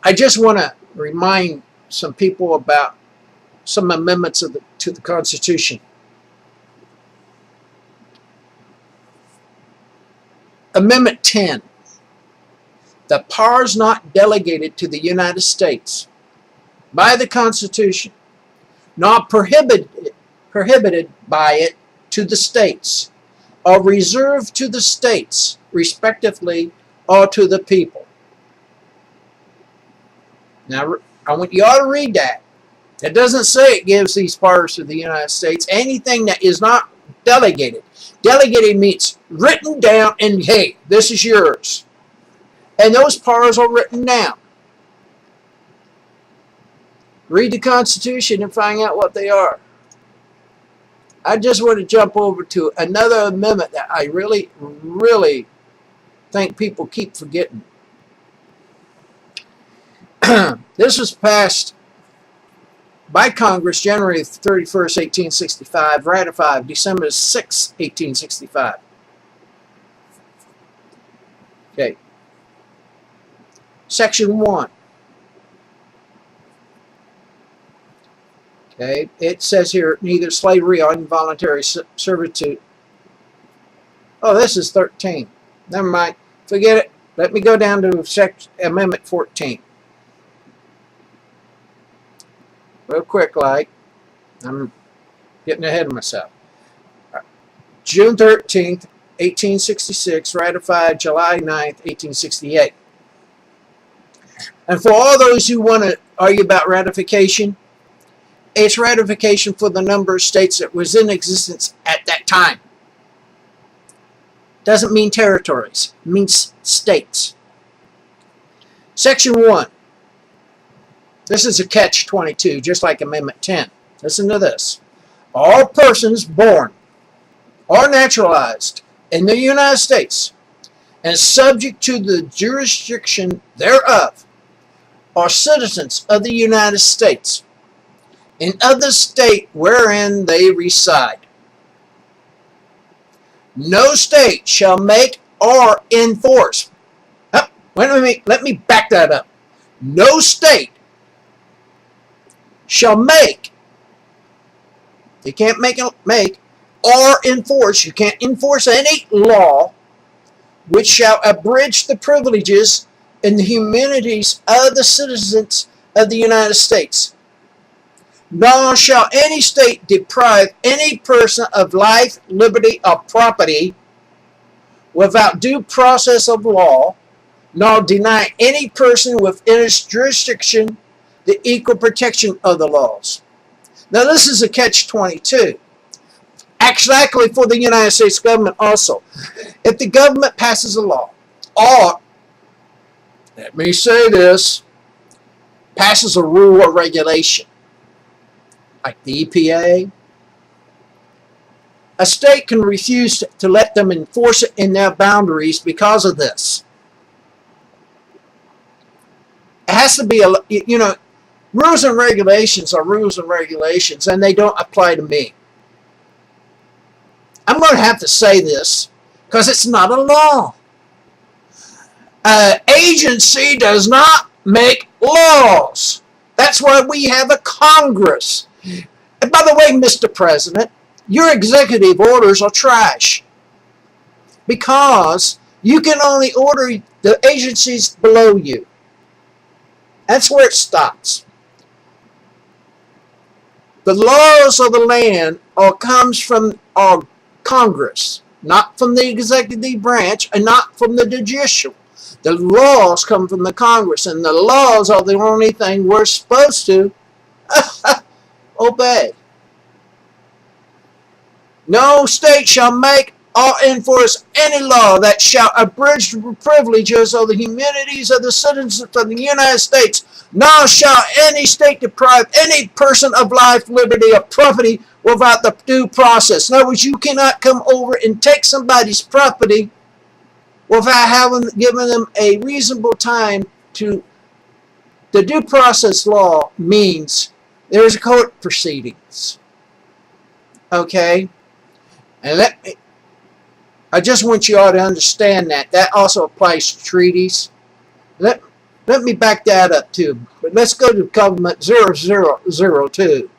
I just want to remind some people about some amendments to the Constitution. Amendment 10. The powers not delegated to the United States by the Constitution, not prohibited by it to the states, are reserved to the states, respectively, or to the people. Now, I want you all to read that. It doesn't say it gives these powers to the United States. Anything that is not delegated. Delegated means written down and, hey, this is yours. And those powers are written down. Read the Constitution and find out what they are. I just want to jump over to another amendment that I really, really think people keep forgetting. This was passed by Congress January 31st, 1865, ratified December 6, 1865. Okay. Section 1. Okay, it says here, neither slavery or involuntary servitude. Oh, this is 13. Never mind. Forget it. Let me go down to Amendment 14. Real quick, like. I'm getting ahead of myself. June 13th, 1866, ratified July 9th, 1868. And for all those who want to argue about ratification, it's ratification for the number of states that was in existence at that time. Doesn't mean territories. It means states. Section 1. This is a catch-22, just like Amendment 10. Listen to this. All persons born or naturalized in the United States and subject to the jurisdiction thereof are citizens of the United States in other state wherein they reside. No state shall make or enforce. Let me back that up. No state shall make. You can't make or enforce. You can't enforce any law which shall abridge the privileges and the immunities of the citizens of the United States. Nor shall any state deprive any person of life, liberty, or property without due process of law, nor deny any person within its jurisdiction the equal protection of the laws. Now this is a catch-22. Exactly for the United States government also. If the government passes a law, or, let me say this, passes a rule or regulation, like the EPA, a state can refuse to let them enforce it in their boundaries because of this. It has to be, rules and regulations are rules and regulations, and they don't apply to me. I'm going to have to say this because it's not a law. An agency does not make laws. That's why we have a Congress. And by the way, Mr. President, your executive orders are trash because you can only order the agencies below you. That's where it stops. The laws of the land comes from our Congress, not from the executive branch and not from the judicial. The laws come from the Congress, and the laws are the only thing we're supposed to obey. No state shall make or enforce any law that shall abridge the privileges or the immunities of the citizens of the United States, nor shall any state deprive any person of life, liberty, or property without the due process. In other words, you cannot come over and take somebody's property without given them a reasonable time to. The due process law means there's court proceedings. Okay? And I just want you all to understand that. That also applies to treaties. Let me back that up too. But let's go to covenant 0002.